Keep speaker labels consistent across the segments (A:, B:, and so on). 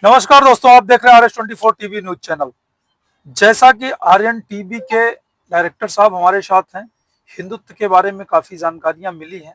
A: नमस्कार दोस्तों, आप देख रहे हैं RS24 टीवी न्यूज चैनल। जैसा कि आर्यन टीवी के डायरेक्टर साहब हमारे साथ हैं, हिंदुत्व के बारे में काफ़ी जानकारियां मिली हैं।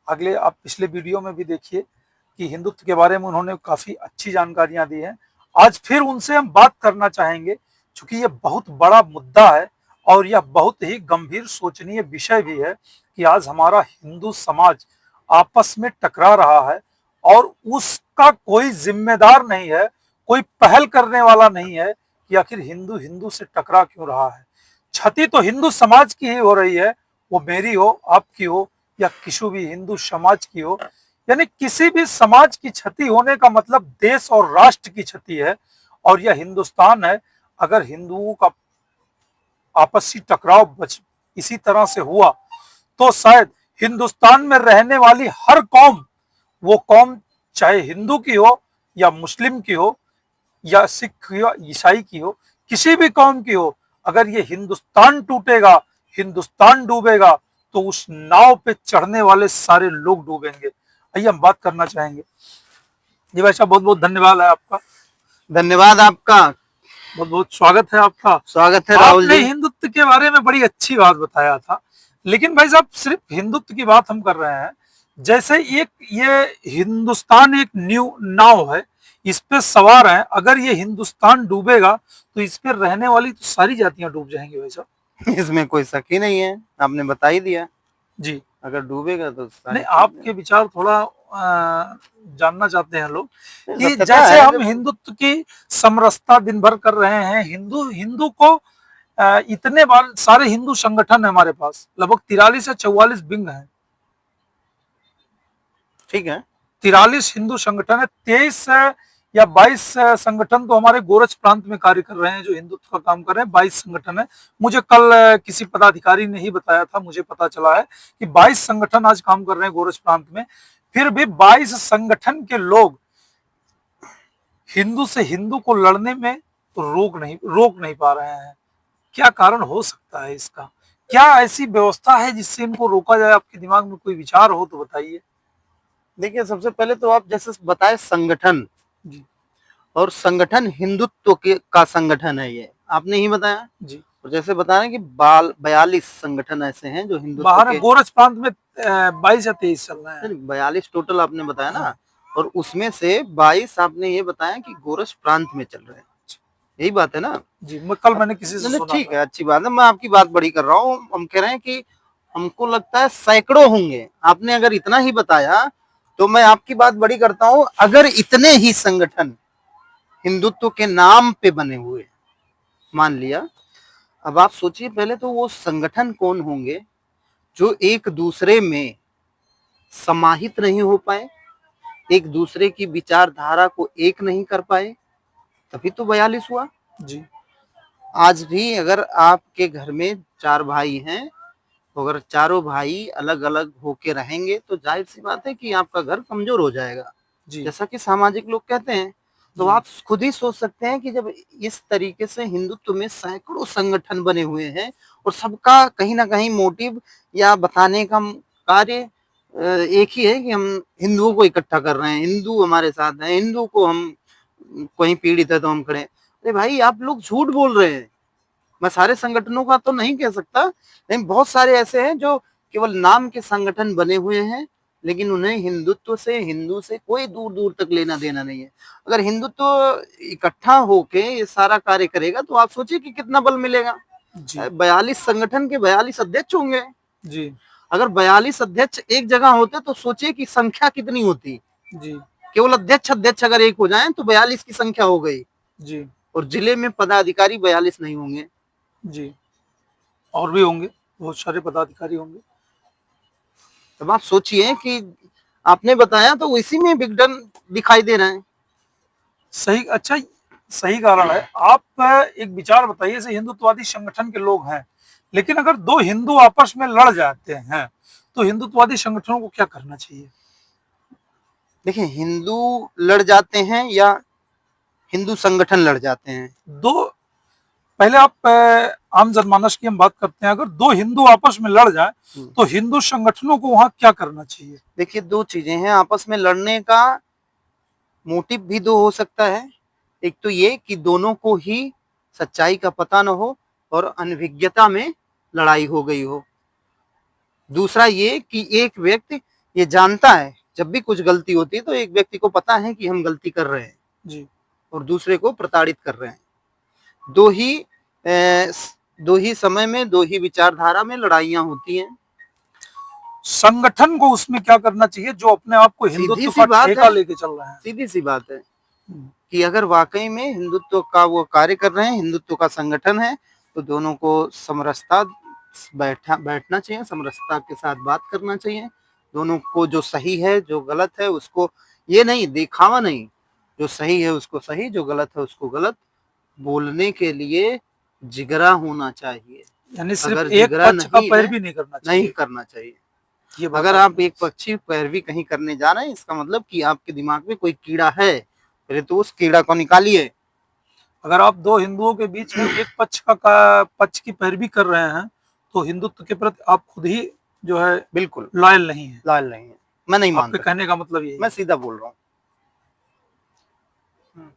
A: अगले आप पिछले वीडियो में भी देखिए कि हिंदुत्व के बारे में उन्होंने काफ़ी अच्छी जानकारियां दी हैं। आज फिर उनसे हम बात करना चाहेंगे, क्योंकि ये बहुत बड़ा मुद्दा है और यह बहुत ही गंभीर सोचनीय विषय भी है कि आज हमारा हिंदू समाज आपस में टकरा रहा है और उसका कोई जिम्मेदार नहीं है, कोई पहल करने वाला नहीं है कि आखिर हिंदू हिंदू से टकरा क्यों रहा है। क्षति तो हिंदू समाज की ही हो रही है, वो मेरी हो, आपकी हो या किसी भी हिंदू समाज की हो। यानी किसी भी समाज की क्षति होने का मतलब देश और राष्ट्र की क्षति है। और यह हिंदुस्तान है। अगर हिंदुओं का आपसी टकराव इसी तरह से हुआ तो शायद हिंदुस्तान में रहने वाली हर कौम, वो कौम चाहे हिंदू की हो या मुस्लिम की हो या सिख या ईसाई की हो, किसी भी कौम की हो, अगर ये हिंदुस्तान टूटेगा, हिंदुस्तान डूबेगा, तो उस नाव पे चढ़ने वाले सारे लोग डूबेंगे। आइए हम बात करना चाहेंगे। जी भाई साहब, बहुत बहुत धन्यवाद है आपका।
B: धन्यवाद आपका।
A: बहुत बहुत स्वागत है आपका।
B: स्वागत है राहुल
A: आपने
B: जी।
A: हिंदुत्व के बारे में बड़ी अच्छी बात बताया था, लेकिन भाई साहब सिर्फ हिंदुत्व की बात हम कर रहे हैं। जैसे एक ये हिंदुस्तान एक न्यू नाव है, इस पे सवार है। अगर ये हिंदुस्तान डूबेगा तो इस पे रहने वाली तो सारी जातियां डूब जाएंगी भाई साहब।
B: इसमें कोई शक ही नहीं है, आपने बता ही दिया।
A: जी,
B: अगर डूबेगा तो सारी
A: नहीं आपके विचार थोड़ा जानना चाहते हैं लोग कि
B: सत्यता
A: जैसे
B: है
A: हम
B: जब
A: हिंदुत्व की समरसता दिन भर कर रहे हैं, हिंदू हिंदू को इतने बार सारे हिंदू संगठन है हमारे पास, लगभग 43 या 44 विंग है।
B: ठीक है।
A: 43 हिंदू संगठन है। 23 या 22 संगठन तो हमारे गोरज प्रांत में कार्य कर रहे हैं, जो हिंदुत्व का काम कर रहे हैं। 22 संगठन है। मुझे कल किसी पदाधिकारी ने ही बताया था, मुझे पता चला है कि 22 संगठन आज काम कर रहे हैं गोरज प्रांत में। फिर भी 22 संगठन के लोग हिंदू से हिंदू को लड़ने में तो रोक नहीं पा रहे हैं। क्या कारण हो सकता है इसका? क्या ऐसी व्यवस्था है जिससे इनको रोका जाए? आपके दिमाग में कोई विचार हो तो बताइए।
B: देखिए, सबसे पहले तो आप जैसे बताए संगठन,
A: जी
B: और संगठन हिंदुत्व के का संगठन है, ये आपने ही बताया।
A: जी।
B: और जैसे बताया कि 42 संगठन ऐसे हैं जो हिंदुत्व
A: बाहर
B: के,
A: गोरज प्रांत में 22 या 23 चल रहे हैं।
B: 42 टोटल आपने बताया ना।
A: हाँ।
B: और उसमें से 22 आपने ये बताया कि गोरज प्रांत में चल रहे हैं, यही बात है ना।
A: जी, मैंने किसी से
B: नहीं
A: सुना
B: ठीक
A: था।
B: है, अच्छी बात है। मैं आपकी बात बड़ी कर रहा हूँ। हम कह रहे हैं कि हमको लगता है सैकड़ों होंगे। आपने अगर इतना ही बताया तो मैं आपकी बात बड़ी करता हूँ। अगर इतने ही संगठन हिंदुत्व के नाम पे बने हुए, मान लिया, अब आप सोचिए पहले तो वो संगठन कौन होंगे जो एक दूसरे में समाहित नहीं हो पाए, एक दूसरे की विचारधारा को एक नहीं कर पाए, तभी तो 42 हुआ।
A: जी
B: आज भी अगर आपके घर में 4 भाई हैं, तो अगर चारों भाई अलग अलग होके रहेंगे तो जाहिर सी बात है कि आपका घर कमजोर हो जाएगा,
A: जी
B: जैसा कि सामाजिक लोग कहते हैं। तो
A: जी
B: आप खुद ही सोच सकते हैं कि जब इस तरीके से हिंदुत्व में सैकड़ों संगठन बने हुए हैं और सबका कहीं ना कहीं मोटिव या बताने का कार्य एक ही है कि हम हिंदुओं को इकट्ठा कर रहे हैं, हिंदू हमारे साथ हैं, हिंदू को हम कहीं पीड़ित है तो हम खड़े हैं। अरे भाई, आप लोग झूठ बोल रहे हैं। मैं सारे संगठनों का तो नहीं कह सकता, लेकिन बहुत सारे ऐसे हैं जो केवल नाम के संगठन बने हुए हैं, लेकिन उन्हें हिंदुत्व से, हिंदू से कोई दूर दूर तक लेना देना नहीं है। अगर हिंदुत्व इकट्ठा होके ये सारा कार्य करेगा तो आप सोचिए कि कितना बल मिलेगा।
A: जी
B: 42 संगठन के 42 अध्यक्ष होंगे।
A: जी
B: अगर 42 अध्यक्ष एक जगह होते तो सोचिए कि संख्या कितनी होती।
A: जी
B: केवल अध्यक्ष अध्यक्ष अगर एक हो जाए तो 42 की संख्या हो गई।
A: जी
B: और जिले में पदाधिकारी 42 नहीं होंगे।
A: जी। और भी होंगे, बहुत सारे पदाधिकारी होंगे।
B: तब आप सोचिए कि आपने बताया तो इसी में विघटन दिखाई दे रहे हैं।
A: सही, अच्छा, सही कारण है। आप एक विचार बताइए, जैसे हिंदुत्ववादी संगठन के लोग हैं, लेकिन अगर दो हिंदू आपस में लड़ जाते हैं तो हिंदुत्ववादी संगठनों को क्या करना चाहिए?
B: देखिए, हिंदू लड़ जाते हैं या हिंदू संगठन लड़ जाते हैं?
A: दो, पहले आप आम जनमानस की हम बात करते हैं। अगर दो हिंदू आपस में लड़ जाए तो हिंदू संगठनों को वहां क्या करना चाहिए?
B: देखिए, दो चीजें हैं। आपस में लड़ने का मोटिव भी दो हो सकता है। एक तो ये कि दोनों को ही सच्चाई का पता न हो और अनभिज्ञता में लड़ाई हो गई हो। दूसरा ये कि एक व्यक्ति ये जानता है, जब भी कुछ गलती होती है तो एक व्यक्ति को पता है कि हम गलती कर रहे हैं
A: जी।
B: और दूसरे को प्रताड़ित कर रहे हैं। दो ही समय में, दो ही विचारधारा में लड़ाइयां होती हैं।
A: संगठन को उसमें क्या करना चाहिए जो अपने आप को
B: सीधी
A: हिंदुत्व
B: सी
A: का
B: बात
A: ठेका
B: है,
A: लेके चल रहे हैं?
B: सीधी सी बात है
A: हम्म,
B: कि अगर वाकई में हिंदुत्व का वो कार्य कर रहे हैं, हिंदुत्व का संगठन है, तो दोनों को समरसता बैठना चाहिए, समरसता के साथ बात करना चाहिए। दोनों को जो सही है, जो गलत है, उसको ये नहीं दिखावा नहीं, जो सही है उसको सही, जो गलत है उसको गलत बोलने के लिए जिगरा होना चाहिए।
A: यानी सिर्फ
B: अगर
A: एक
B: जिगरा
A: पक्ष का
B: नहीं है,
A: पैरवी नहीं करना
B: नहीं
A: चाहिए।
B: करना चाहिए।
A: ये बात
B: अगर आप
A: आपने
B: एक पक्षी पैरवी कहीं करने जा रहे हैं, इसका मतलब कि आपके दिमाग में कोई कीड़ा है, पहले तो उस कीड़ा को निकालिए।
A: अगर आप दो हिंदुओं के बीच में एक पक्ष की पैरवी कर रहे हैं तो हिंदुत्व के प्रति आप खुद ही जो है
B: बिल्कुल
A: लॉयल नहीं है।
B: लाल नहीं है, मैं नहीं
A: आपके
B: मानता,
A: कहने का मतलब यही
B: मैं
A: है।
B: सीधा बोल रहा हूँ।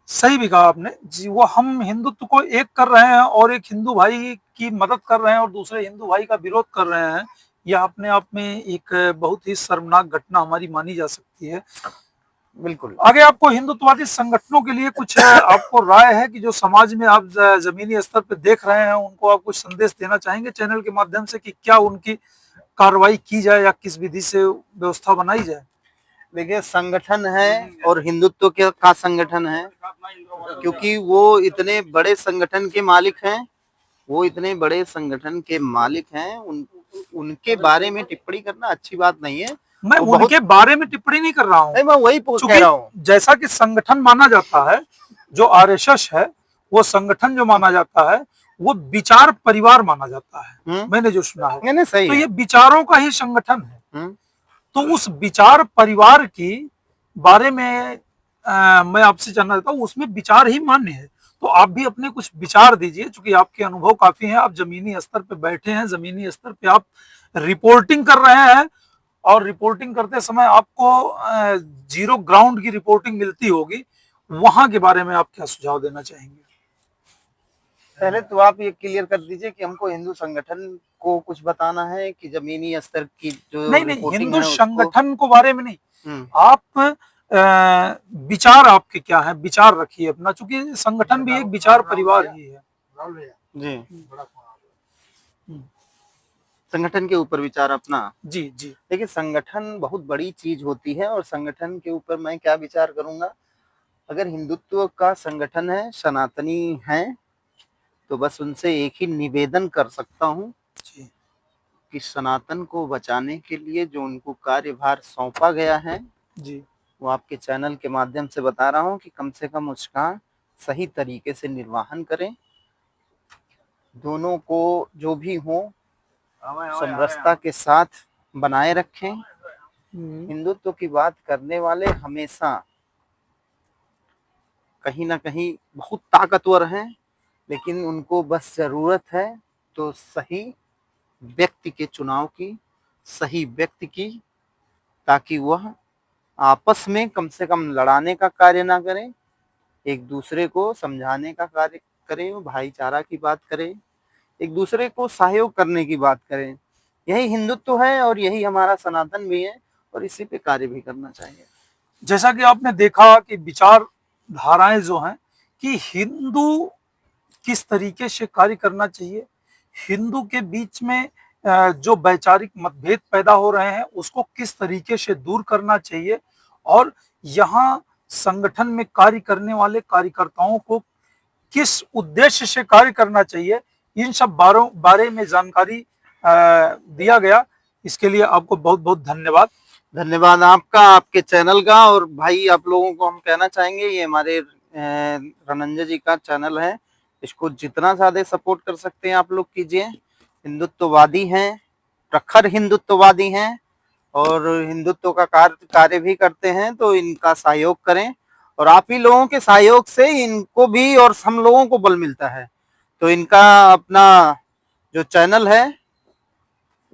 A: सही भी कहा आपने जी। वो हम हिंदुत्व को एक कर रहे हैं और एक हिंदू भाई की मदद कर रहे हैं और दूसरे हिंदू भाई का विरोध कर रहे हैं, यह अपने आप में एक बहुत ही शर्मनाक घटना हमारी मानी जा सकती है।
B: बिल्कुल।
A: आगे आपको हिंदुत्ववादी संगठनों के लिए कुछ आपको राय है कि जो समाज में आप जमीनी स्तर पर देख रहे हैं, उनको आप कुछ संदेश देना चाहेंगे चैनल के माध्यम से कि क्या उनकी कार्रवाई की जाए या किस विधि से व्यवस्था बनाई जाए?
B: देखिए, संगठन है और हिंदुत्व के का संगठन है, क्योंकि वो इतने बड़े संगठन के मालिक हैं, वो इतने बड़े संगठन के मालिक हैं, उनके बारे में टिप्पणी करना अच्छी बात नहीं है।
A: मैं उनके बारे में टिप्पणी नहीं कर रहा हूँ,
B: मैं वही कह रहा हूँ।
A: जैसा कि संगठन माना जाता है, जो आरएसएस है, वो संगठन जो माना जाता है, वो विचार परिवार माना जाता है। मैंने जो सुना है,
B: नहीं, सही
A: तो
B: है।
A: ये विचारों का ही संगठन है।
B: हम्म।
A: तो उस विचार परिवार की बारे में मैं आपसे जानना चाहता हूँ, उसमें विचार ही मान्य है, तो आप भी अपने कुछ विचार दीजिए, क्योंकि आपके अनुभव काफी हैं, आप जमीनी स्तर पे बैठे हैं, जमीनी स्तर पे आप रिपोर्टिंग कर रहे हैं और रिपोर्टिंग करते समय आपको जीरो ग्राउंड की रिपोर्टिंग मिलती होगी, वहां के बारे में आप क्या सुझाव देना चाहेंगे?
B: पहले तो आप ये क्लियर कर दीजिए कि हमको हिंदू संगठन को कुछ बताना है कि जमीनी स्तर की जो
A: नहीं,
B: रिपोर्टिंग
A: हिंदू
B: है उसको।
A: संगठन को बारे में नहीं, आप विचार आपके क्या है, विचार रखिए अपना, चूंकि संगठन भी एक विचार परिवार ही है।
B: जी, संगठन के ऊपर विचार अपना।
A: जी जी।
B: देखिए, संगठन बहुत बड़ी चीज होती है और संगठन के ऊपर मैं क्या विचार करूंगा, अगर हिंदुत्व का संगठन है, सनातनी है, तो बस उनसे एक ही निवेदन कर सकता हूँ कि सनातन को बचाने के लिए जो उनको कार्यभार सौंपा गया है
A: जी,
B: वो आपके चैनल के माध्यम से बता रहा हूँ कि कम से कम उसका सही तरीके से निर्वहन करें। दोनों को जो भी हो समरसता के साथ बनाए रखें। हिंदुत्व की बात करने वाले हमेशा कहीं ना कहीं बहुत ताकतवर हैं, लेकिन उनको बस जरूरत है तो सही व्यक्ति के चुनाव की, सही व्यक्ति की, ताकि वह आपस में कम से कम लड़ाने का कार्य ना करें, एक दूसरे को समझाने का कार्य करें, भाईचारा की बात करें, एक दूसरे को सहयोग करने की बात करें। यही हिंदुत्व है और यही हमारा सनातन भी है और इसी पे कार्य भी करना चाहिए।
A: जैसा कि आपने देखा कि विचार धाराएं जो हैं कि हिंदू किस तरीके से कार्य करना चाहिए, हिंदू के बीच में जो वैचारिक मतभेद पैदा हो रहे हैं उसको किस तरीके से दूर करना चाहिए, और यहाँ संगठन में कार्य करने वाले कार्यकर्ताओं को किस उद्देश्य से कार्य करना चाहिए, इन सब बारे में जानकारी दिया गया। इसके लिए आपको बहुत बहुत धन्यवाद।
B: धन्यवाद आपका, आपके चैनल का। और भाई आप लोगों को हम कहना चाहेंगे, ये हमारे रनंजय जी का चैनल है, इसको जितना ज्यादा सपोर्ट कर सकते हैं आप लोग कीजिए। हिंदुत्ववादी हैं, प्रखर हिंदुत्ववादी हैं और हिंदुत्व का कार्य भी करते हैं, तो इनका सहयोग करें और आप ही लोगों के सहयोग से इनको भी और हम लोगों को बल मिलता है। तो इनका अपना जो चैनल है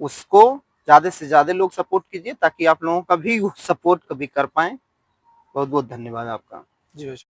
B: उसको ज्यादा से ज्यादा लोग सपोर्ट कीजिए ताकि आप लोगों का भी सपोर्ट कभी कर पाए। बहुत बहुत धन्यवाद आपका।
A: जी।